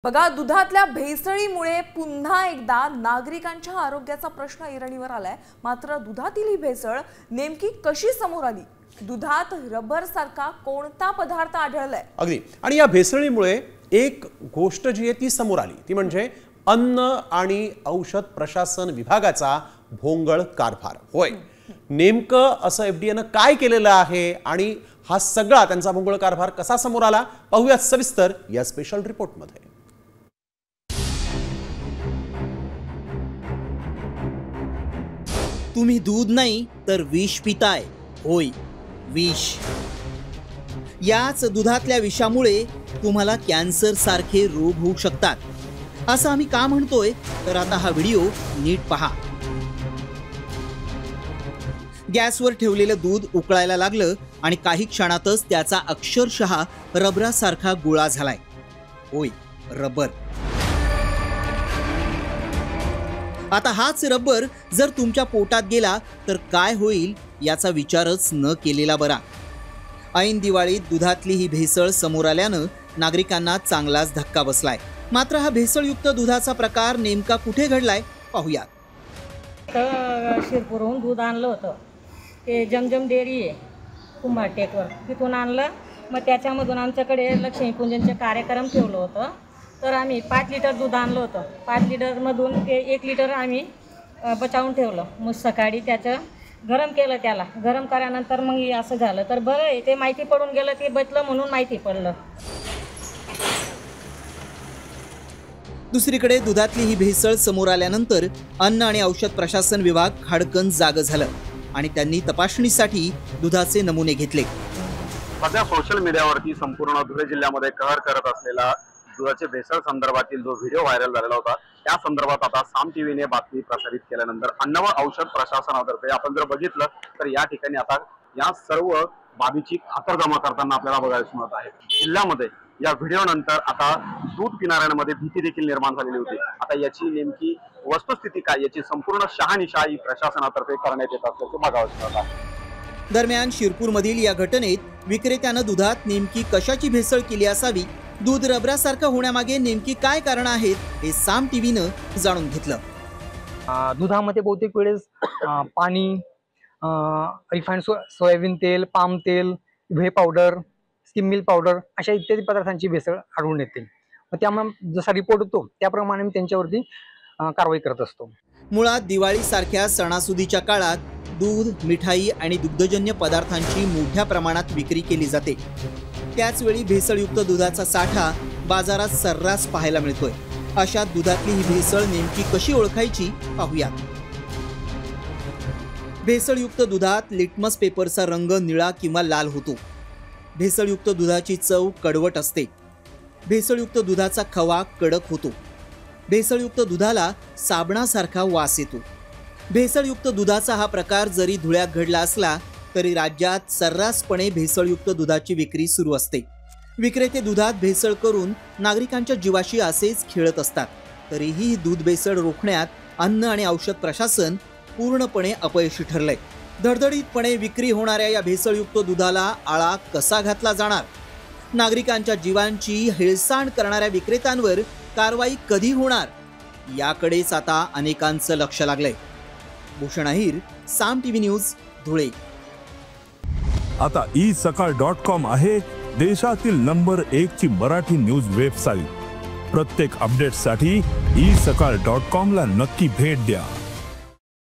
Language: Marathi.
बघा, दुधातल्या भेसळीमुळे पुन्हा एकदा नागरिकांच्या आरोग्याचा प्रश्न ऐरणीवर आलाय। मात्र दुधातील ही भेसळ नेमकी कशी समोर आली? दुधात रबर सारखा कोणता पदार्थ आढळलाय? अगदी, आणि या भेसळीमुळे एक गोष्ट जी आहे ती समोर आली, ती म्हणजे अन्न आणि औषध प्रशासन विभागाचा भोंगळ कारभार। होय, नेमकं असं एफडीएनं काय केलेलं आहे आणि हा सगळा त्यांचा भोंगळ कारभार कसा समोर आला पाहूया सविस्तर या स्पेशल रिपोर्टमध्ये। तुम्ही दूध नाही तर विष पिताय। होय, विष। याच दुधातल्या विषामुळे तुम्हाला कॅन्सर सारखे रोग होऊ शकतात। असं आम्ही का म्हणतोय तर आता हा व्हिडिओ नीट पहा। गॅसवर ठेवलेलं दूध उकळायला लागलं आणि काही क्षणातच त्याचा अक्षरशः रबरासारखा गोळा झालाय। होय, रबर। आता हाच रबर जर तुमच्या पोटात गेला तर काय होईल याचा विचारच न केलेला बरा। ऐन दिवाळीत दुधातली ही भेसळ समोर आल्यानं नागरिकांना चांगलाच धक्का बसलाय। मात्र हा भेसळयुक्त दुधाचा प्रकार नेमका कुठे घडलाय पाहूया। शिरपूरहून दूध आणलं होतं, ते जमजम डेअरी आहे कुंभारटेकवर, तिथून आणलं। मग त्याच्यामधून आमच्याकडे लक्ष्मीपूजनचे कार्यक्रम ठेवलं होतं, तर आम्ही 5 लिटर दूध आणलं होतं। 5 लिटरमधून ते 1 लिटर आम्ही बचावून ठेवलं। मग सकाळी त्याचं गरम केलं, त्याला गरम केल्यानंतर मग असं झालं। तर बरं आहे, ते माहिती पडून गेलं, ते बचलं म्हणून माहिती पडलं। दुसरीकडे दुधातली ही भेसळ समोर आल्यानंतर अन्न आणि औषध प्रशासन विभाग खाडकन जाग झालं आणि त्यांनी तपासणीसाठी दुधाचे नमुने घेतले। सध्या सोशल मीडियावरती संपूर्ण धुळे जिल्ह्यामध्ये कहर करत असलेला दुधाचे भेसळ संदर्भातील जो व्हिडिओ व्हायरल झालेला होता, त्या संदर्भात आता साम टीव्हीने बातमी प्रसारित केल्यानंतर अन्न व औषध प्रशासनातर्फे आपण जर बघितलं तर या ठिकाणी आता या सर्व बाबीची खातरजमा करताना आपल्याला बघायला मिळत आहे। जिल्ह्यामध्ये या व्हिडिओ नंतर आता दूध पिणाऱ्यांमध्ये भीती देखील निर्माण झालेली होती। आता याची नेमकी वस्तुस्थिती काय याची संपूर्ण शहानिशा प्रशासनातर्फे करण्यात येत असल्याचे बघावं मिळत आहे। दरम्यान शिरपूरमधील या घटनेत विक्रेत्यानं दुधात नेमकी कशाची भेसळ केली असावी, दूध रबरासारखं होण्यामागे नेमकी काय कारण आहेत हे साम टीव्हीनं जाणून घेतलं। दुधामध्ये बहुतेक वेळेस पाणी, रिफाइंड सोयाबीन तेल, पाम तेल, whey powder, skim milk powder अशा इत्यादी पदार्थांची भेसळ आढळून येते। त्यामुळे जसा रिपोर्ट होतो त्याप्रमाणे मी त्यांच्यावरती कारवाई करत असतो। मुळात दिवाळीसारख्या सणासुदीच्या काळात दूध, मिठाई आणि दुग्धजन्य पदार्थांची मोठ्या प्रमाणात विक्री केली जाते। त्याचवेळी भेसळयुक्त दुधाचा साठा बाजारात सर्रास पाहायला मिळतोय। अशा दुधातली ही भेसळ नेमकी कशी ओळखायची पाहूया। भेसळयुक्त दुधात लिटमस पेपरचा रंग निळा किंवा लाल होतो। भेसळयुक्त दुधाची चव कडवट असते। भेसळयुक्त दुधाचा खवा कडक होतो। भेसळयुक्त दुधाला साबणासारखा वास येतो। भेसळयुक्त दुधाचा हा प्रकार जरी धुळ्यात घडला असला तरी राज्यात सर्रासपणे भेसळयुक्त दुधाची विक्री सुरू असते। विक्रेते दुधात भेसळ करून नागरिकांच्या जीवाशी असेच खेळत असतात। तरीही दूध भेसळ रोखण्यात अन्न आणि औषध प्रशासन पूर्णपणे अपयशी ठरलंय। धडधडीतपणे विक्री होणाऱ्या या भेसळयुक्त दुधाला आळा कसा घातला जाणार? नागरिकांच्या जीवांची हेळसांड करणाऱ्या विक्रेत्यांवर कारवाई कधी होणार याकडेच आता अनेकांचं लक्ष लागलंय। भूषण अहिर, साम टीव्ही न्यूज, धुळे। आता isakal.com आहे देशातील नंबर 1 ची मराठी न्यूज वेबसाईट। प्रत्येक अपडेटसाठी isakal.com ला नक्की भेट द्या।